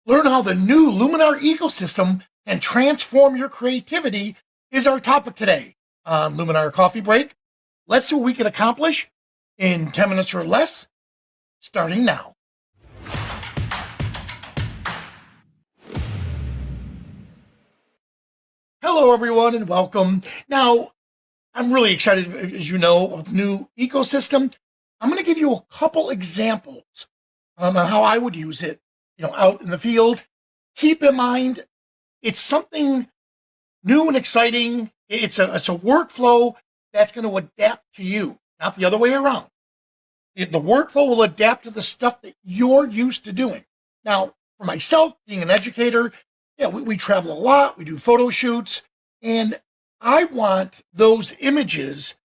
Learn how the new Luminar Ecosystem can transform your creativity is our topic today on Luminar Coffee Break. Let's see what we can accomplish in 10 minutes or less, starting now. Hello, everyone, and welcome. Now, I'm really excited, as you know, of the new ecosystem. I'm going to give you a couple examples on how I would use it, out in the field. Keep in mind, it's something new and exciting. It's a workflow that's going to adapt to you, not the other way around. The workflow will adapt to the stuff that you're used to doing. Now, for myself, being an educator, we travel a lot, we do photo shoots, and I want those images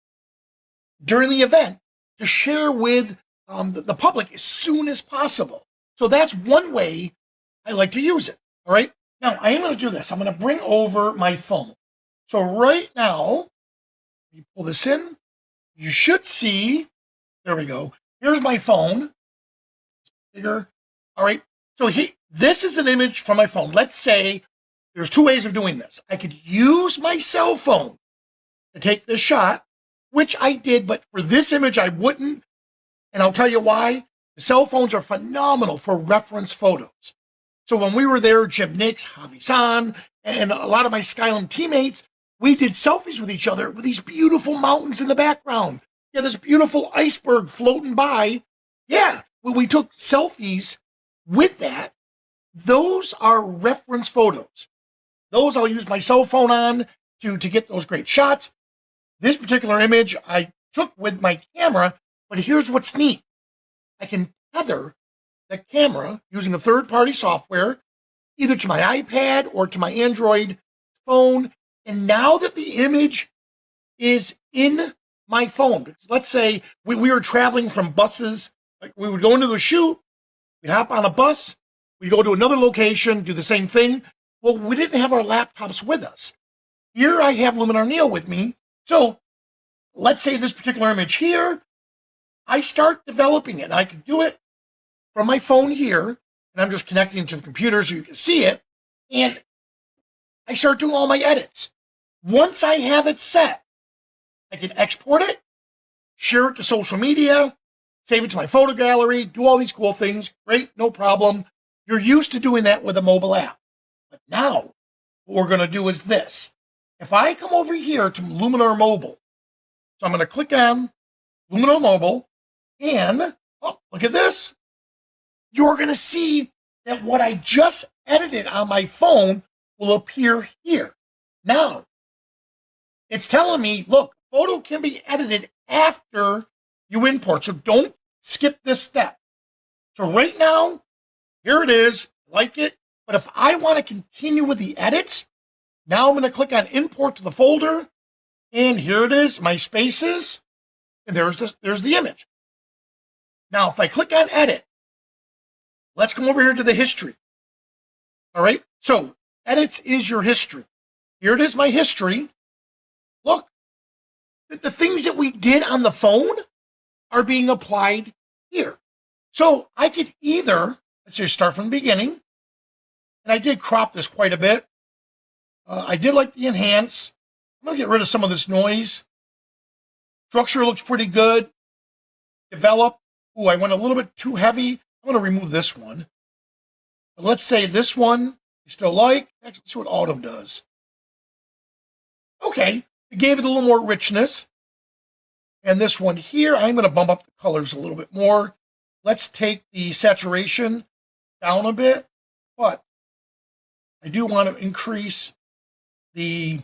during the event to share with the public as soon as possible. So that's one way I like to use it, all right? Now, I am going to do this. I'm going to bring over my phone. So right now, you pull this in, you should see, there we go. Here's my phone. Bigger. All right. So this is an image from my phone. Let's say there's two ways of doing this. I could use my cell phone to take this shot, which I did, but for this image, I wouldn't. And I'll tell you why. The cell phones are phenomenal for reference photos. So when we were there, Jim Nix, Javi San, and a lot of my Skylum teammates, we did selfies with each other with these beautiful mountains in the background. Yeah, this beautiful iceberg floating by. Yeah, when we took selfies with that, those are reference photos. Those I'll use my cell phone on to get those great shots. This particular image I took with my camera, but here's what's neat. I can tether the camera using a third-party software, either to my iPad or to my Android phone. And now that the image is in my phone, because let's say we were traveling from buses, like we would go into the shoot, we'd hop on a bus, we'd go to another location, do the same thing. Well, we didn't have our laptops with us. Here I have Luminar Neo with me. So let's say this particular image here, I start developing it. I can do it from my phone here, and I'm just connecting to the computer so you can see it, and I start doing all my edits. Once I have it set, I can export it, share it to social media, save it to my photo gallery, do all these cool things. Great, no problem. You're used to doing that with a mobile app. But now, what we're going to do is this. If I come over here to Luminar Mobile, so I'm going to click on Luminar Mobile, and look at this. You're going to see that what I just edited on my phone will appear here. Now, it's telling me, look, photo can be edited after you import, so don't skip this step. So right now, here it is, like it. But if I want to continue with the edits, now I'm going to click on import to the folder, and here it is, my spaces, and there's the image. Now, if I click on edit, let's come over here to the history. All right, so edits is your history. Here it is, my history. Look, the things that we did on the phone are being applied here. So I could either, let's just start from the beginning, and I did crop this quite a bit. I did like the enhance. I'm going to get rid of some of this noise. Structure looks pretty good. Develop. Ooh, I went a little bit too heavy. I'm going to remove this one. But let's say this one you still like. Actually, let's see what auto does. Okay, it gave it a little more richness. And this one here, I'm going to bump up the colors a little bit more. Let's take the saturation down a bit, but I do want to increase the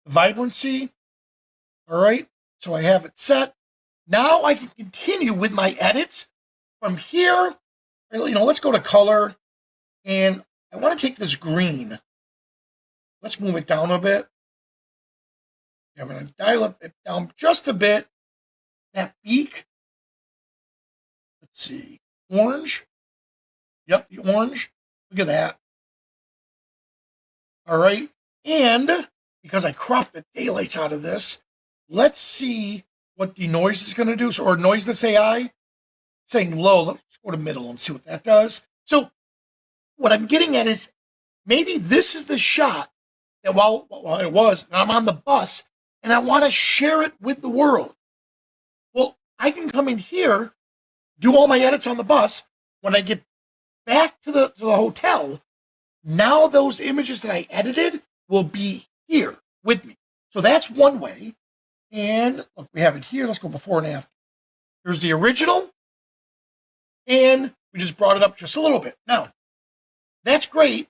vibrancy. All right, so I have it set. Now I can continue with my edits from here. Let's go to color, and I want to take this green. Let's move it down a bit. I'm going to dial it down just a bit. That beak. Let's see. Orange. Yep, the orange. Look at that. All right. And because I cropped the daylights out of this, let's see what denoise is going to do. So, or noise this AI, saying low. Let's go to middle and see what that does. So what I'm getting at is maybe this is the shot that while it was, and I'm on the bus and I want to share it with the world. Well, I can come in here, do all my edits on the bus. When I get back to the hotel, now those images that I edited will be here with me. So that's one way. And look, we have it here. Let's go before and after. Here's the original. And we just brought it up just a little bit. Now, that's great.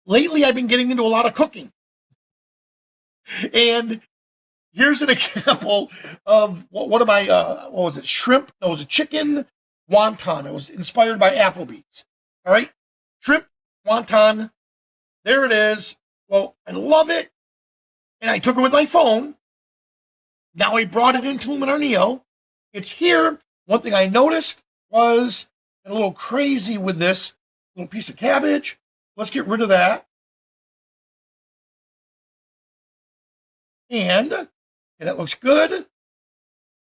Lately, I've been getting into a lot of cooking. And here's an example of one of my, what was it, shrimp? No, it was a chicken wonton. It was inspired by Applebee's. All right? Shrimp wonton. There it is. Well, I love it. And I took it with my phone. Now I brought it into Luminar Neo. It's here. One thing I noticed was a little crazy with this little piece of cabbage. Let's get rid of that. And that looks good.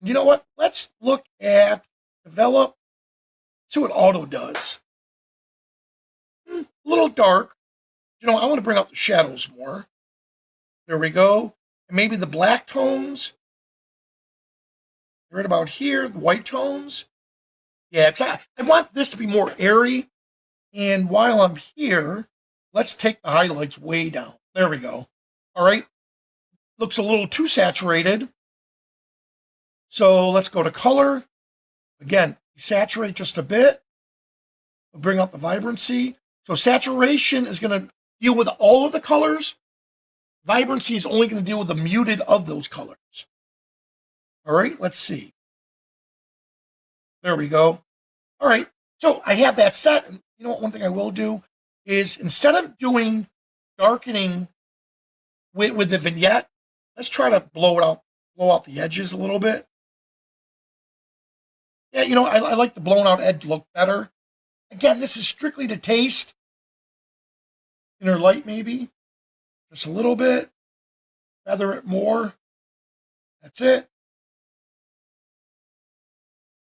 You know what? Let's look at develop. See what auto does. A little dark. You know, I want to bring out the shadows more. There we go. And maybe the black tones. Right about here, the white tones. Yeah, I want this to be more airy. And while I'm here, let's take the highlights way down. There we go. All right. Looks a little too saturated. So let's go to color. Again, saturate just a bit. We'll bring out the vibrancy. So saturation is going to deal with all of the colors. Vibrancy is only going to deal with the muted of those colors. All right, let's see. There we go. All right, so I have that set. And you know what? One thing I will do is instead of doing darkening with the vignette, let's try to blow out the edges a little bit. Yeah, you know, I like the blown out edge look better. Again, this is strictly to taste. Inner light, maybe. Just a little bit. Feather it more. That's it.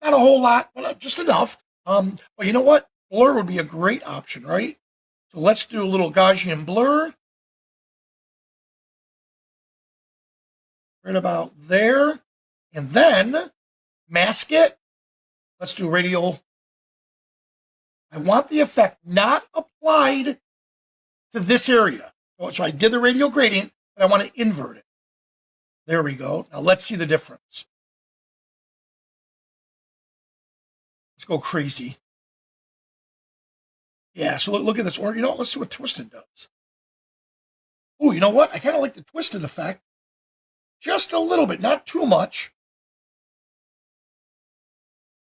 Not a whole lot, but just enough. But you know what? Blur would be a great option, right? So let's do a little Gaussian blur. Right about there. And then mask it. Let's do radial. I want the effect not applied to this area. So I did the radial gradient, but I want to invert it. There we go. Now let's see the difference. Let's go crazy. Yeah, so look at this. Or, you know, let's see what twisted does. Oh, you know what? I kind of like the twisted effect. Just a little bit, not too much.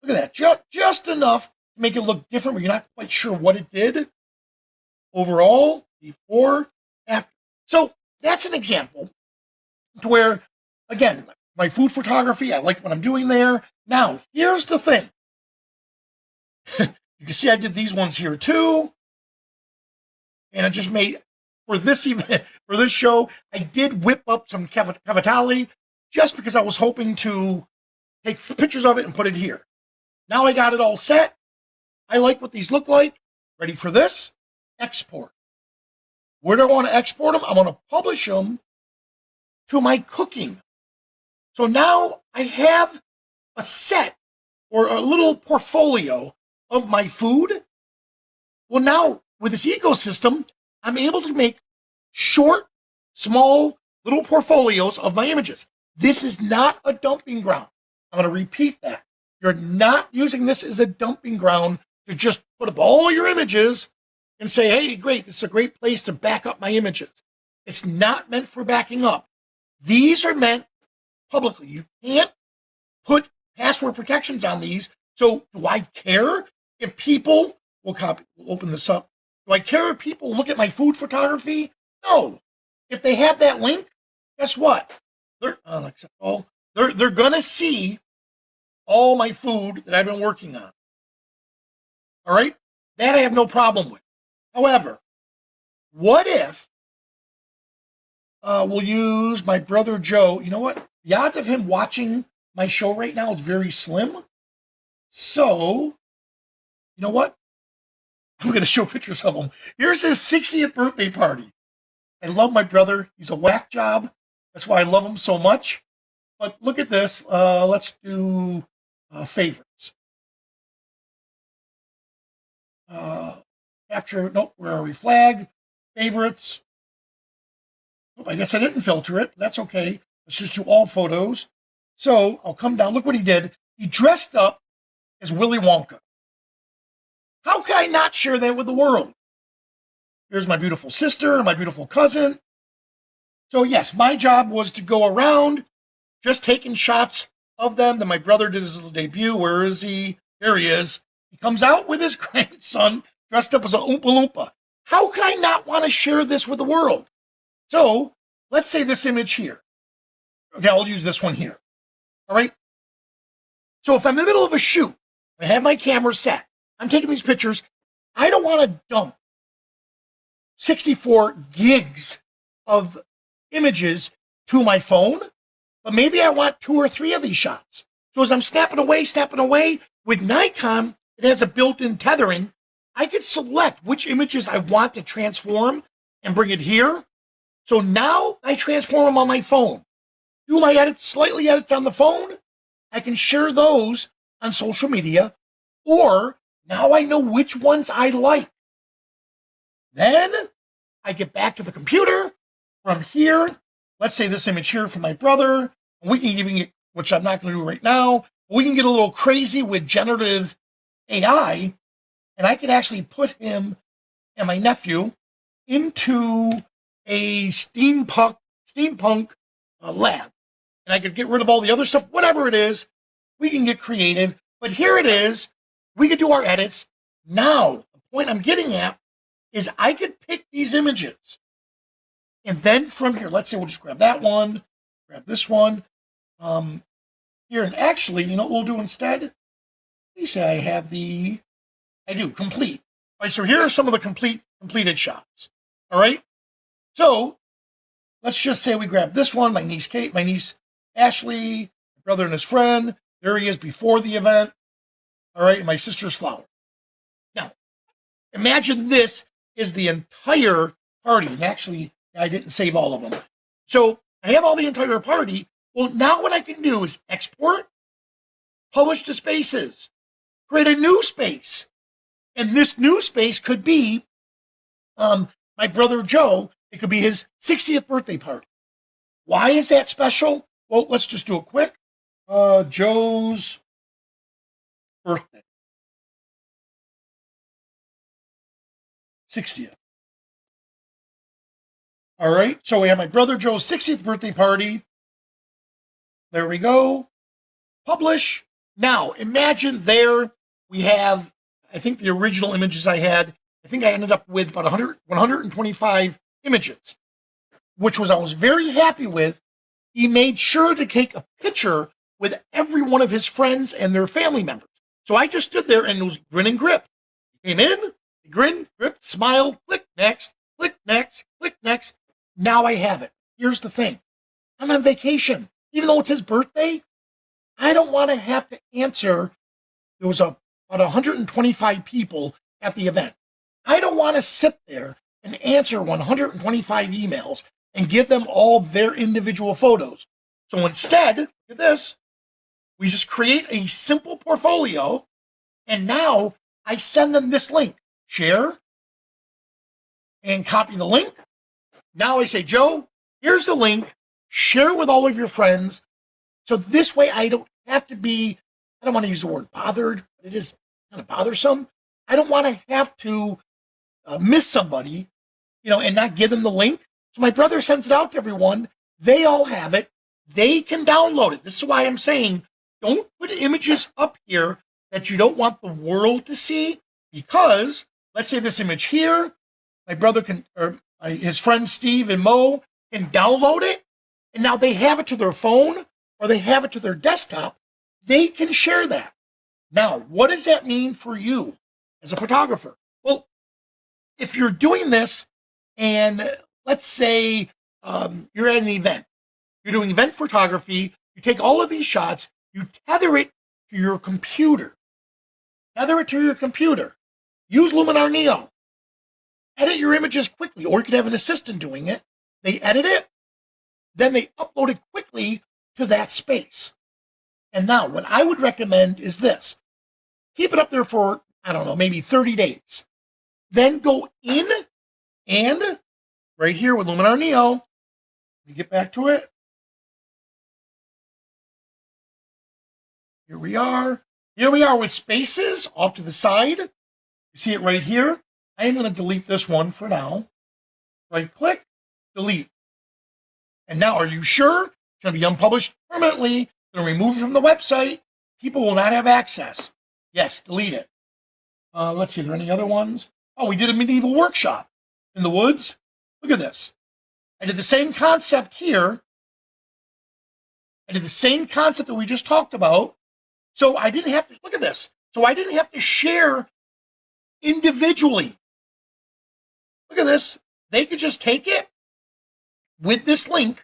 Look at that. Just enough to make it look different, but you're not quite sure what it did. Overall, before, after. So that's an example to where, again, my food photography, I like what I'm doing there. Now, here's the thing. You can see I did these ones here too. And I just made, for this event, for this show, I did whip up some cavatali just because I was hoping to take pictures of it and put it here. Now I got it all set. I like what these look like. Ready for this? Export. Where do I want to export them? I want to publish them to my cooking. So now I have a set or a little portfolio of my food. Well, now with this ecosystem, I'm able to make short, small, little portfolios of my images. This is not a dumping ground. I'm going to repeat that. You're not using this as a dumping ground to just put up all your images and say, hey, great, this is a great place to back up my images. It's not meant for backing up. These are meant publicly. You can't put password protections on these. So do I care if people, we'll open this up. Do I care if people look at my food photography? No. If they have that link, guess what? They're going to see all my food that I've been working on. All right? That I have no problem with. However, what if we'll use my brother Joe? You know what? The odds of him watching my show right now is very slim. So, you know what? I'm going to show pictures of him. Here's his 60th birthday party. I love my brother. He's a whack job. That's why I love him so much. But look at this. Let's do favorites. Capture, nope, where are we? Flag, favorites. Oh, I guess I didn't filter it. That's okay. Let's just do all photos. So I'll come down. Look what he did. He dressed up as Willy Wonka. How can I not share that with the world? Here's my beautiful sister, my beautiful cousin. So yes, my job was to go around just taking shots of them. Then my brother did his little debut. Where is he? There he is. He comes out with his grandson dressed up as a Oompa Loompa. How can I not want to share this with the world? So let's say this image here. Okay, I'll use this one here. All right. So if I'm in the middle of a shoot, I have my camera set, I'm taking these pictures, I don't want to dump 64 gigs of images to my phone, but maybe I want 2 or 3 of these shots. So as I'm snapping away, with Nikon, it has a built-in tethering. I could select which images I want to transform and bring it here. So now I transform them on my phone. Do my edits, slightly edits on the phone. I can share those on social media, or now I know which ones I like. Then I get back to the computer from here. Let's say this image here from my brother. We can even get, which I'm not going to do right now, we can get a little crazy with generative AI, and I can actually put him and my nephew into a steampunk lab. And I could get rid of all the other stuff, whatever it is. We can get creative. But here it is. We could do our edits. Now, the point I'm getting at is I could pick these images. And then from here, let's say we'll just grab that one, grab this one. Here, and actually, you know what we'll do instead? Let me say I do, complete. All right, so here are some of the completed shots. All right? So, let's just say we grab this one, my niece Kate, my niece Ashley, my brother and his friend. There he is before the event. All right, and my sister's flower. Now, imagine this is the entire party. And actually, I didn't save all of them. So, I have all the entire party. Well, now what I can do is export, publish to spaces, create a new space. And this new space could be my brother Joe. It could be his 60th birthday party. Why is that special? Well, let's just do it quick. Joe's birthday. 60th. All right, so we have my brother Joe's 60th birthday party. There we go. Publish. Now, imagine there we have, I think the original images I had, I think I ended up with about 125 images, which I was very happy with. He made sure to take a picture with every one of his friends and their family members. So I just stood there and it was grin and grip. He came in, he grinned, gripped, smiled, click next, click next, click next. Now I have it. Here's the thing. I'm on vacation. Even though it's his birthday, I don't want to have to answer. There was about 125 people at the event. I don't want to sit there and answer 125 emails and give them all their individual photos. So instead, look at this. We just create a simple portfolio, and now I send them this link. Share and copy the link. Now I say, Joe, here's the link. Share it with all of your friends. So this way I don't have to be, I don't want to use the word bothered, but it is kind of bothersome. I don't want to have to miss somebody, and not give them the link. So my brother sends it out to everyone. They all have it. They can download it. This is why I'm saying don't put images up here that you don't want the world to see, because let's say this image here, my brother his friends Steve and Mo can download it, and now they have it to their phone or they have it to their desktop. They can share that. Now, what does that mean for you as a photographer? Well, if you're doing this and let's say you're at an event, you're doing event photography, you take all of these shots, you tether it to your computer. Tether it to your computer. use Luminar Neo. Edit your images quickly, or you could have an assistant doing it. They edit it, then they upload it quickly to that space. And now what I would recommend is this. Keep it up there for, I don't know, maybe 30 days. Then go in and right here with Luminar Neo, let me get back to it. Here we are. Here we are with spaces off to the side. You see it right here. I am going to delete this one for now. Right click, delete. And now, are you sure? It's going to be unpublished permanently. Going to remove it from the website. People will not have access. Yes, delete it. Let's see, are there any other ones? Oh, we did a medieval workshop in the woods. Look at this. I did the same concept here. I did the same concept that we just talked about. So I didn't have to, look at this. So I didn't have to share individually. Look at this. They could just take it with this link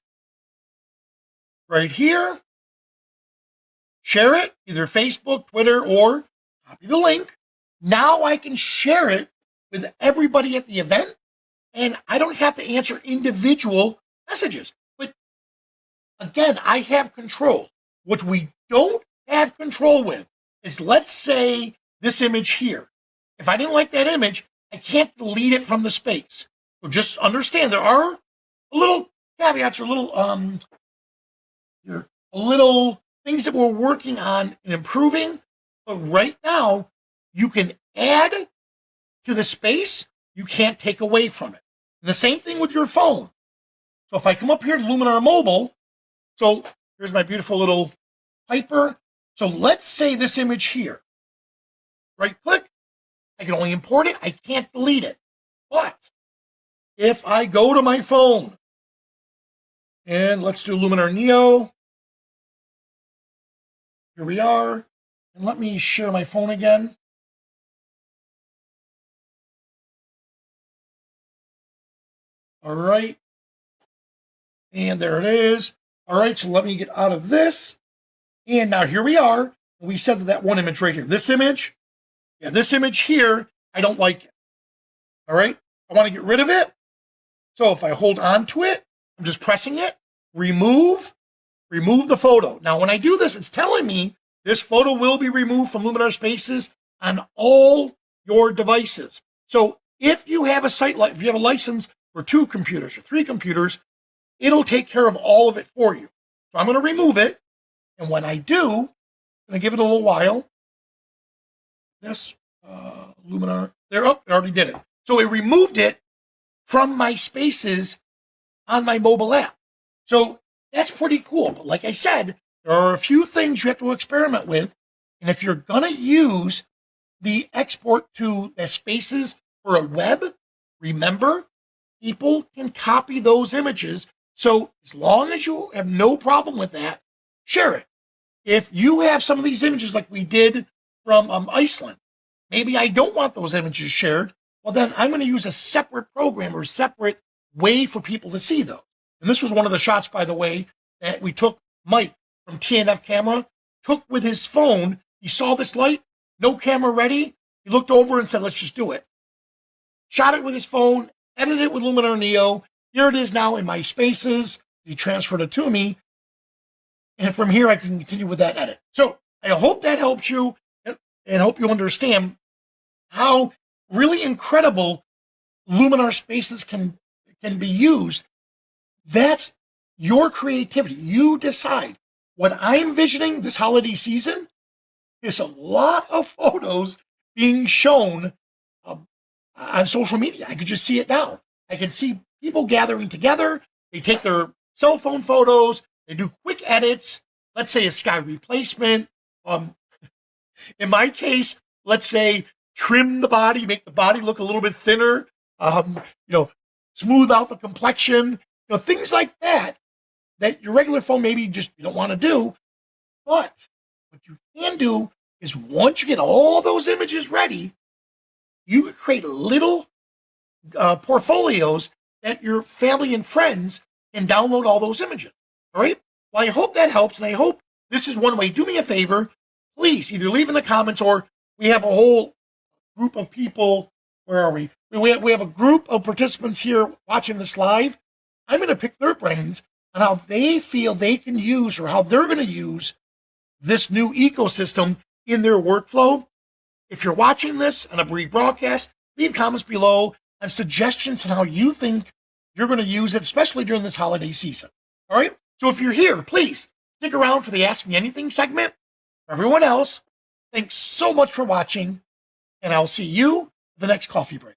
right here, share it, either Facebook, Twitter, or copy the link. Now I can share it with everybody at the event, and I don't have to answer individual messages. But again, I have control. What we don't have control with is, let's say, this image here. If I didn't like that image, I can't delete it from the space. So just understand there are little caveats or little things that we're working on and improving. But right now, you can add to the space. You can't take away from it. And the same thing with your phone. So if I come up here to Luminar Mobile, so here's my beautiful little Piper. So let's say this image here. Right click. I can only import it. I can't delete it. But if I go to my phone, and let's do Luminar Neo. Here we are. And let me share my phone again. All right. And there it is. All right, so let me get out of this. And now here we are. We said that one image right here. This image, yeah, this image here, I don't like it. All right, I want to get rid of it. So if I hold on to it, I'm just pressing it, remove the photo. Now when I do this, it's telling me this photo will be removed from Luminar Spaces on all your devices. So if you have a site, if you have a license for 2 computers or 3 computers, it'll take care of all of it for you. So I'm going to remove it. And when I do, I'm going to give it a little while. This Luminar, there, oh, it already did it. So it removed it from my spaces on my mobile app. So that's pretty cool. But like I said, there are a few things you have to experiment with. And if you're going to use the export to the spaces for a web, remember, people can copy those images. So as long as you have no problem with that, share it. If you have some of these images like we did from Iceland, maybe I don't want those images shared. Well, then I'm going to use a separate program or separate way for people to see those. And this was one of the shots, by the way, that we took Mike from TNF Camera, took with his phone. He saw this light, no camera ready. He looked over and said, let's just do it. Shot it with his phone, edited it with Luminar Neo. Here it is now in my spaces. He transferred it to me. And from here, I can continue with that edit. So I hope that helps you and hope you understand how really incredible Luminar Spaces can be used. That's your creativity. You decide. What I'm envisioning this holiday season is a lot of photos being shown on social media. I could just see it now. I can see people gathering together. They take their cell phone photos. They do quick edits. Let's say a sky replacement. In my case, let's say trim the body, make the body look a little bit thinner. Smooth out the complexion. Things like that your regular phone maybe just you don't want to do. But what you can do is once you get all those images ready, you can create little portfolios that your family and friends can download all those images. All right? Well, I hope that helps, and I hope this is one way. Do me a favor. Please either leave in the comments or we have a whole group of people. Where are we? We have a group of participants here watching this live. I'm going to pick their brains on how they feel they can use or how they're going to use this new ecosystem in their workflow. If you're watching this on a rebroadcast, leave comments below and suggestions on how you think you're going to use it, especially during this holiday season. All right? So if you're here, please stick around for the Ask Me Anything segment. For everyone else, thanks so much for watching, and I'll see you at the next coffee break.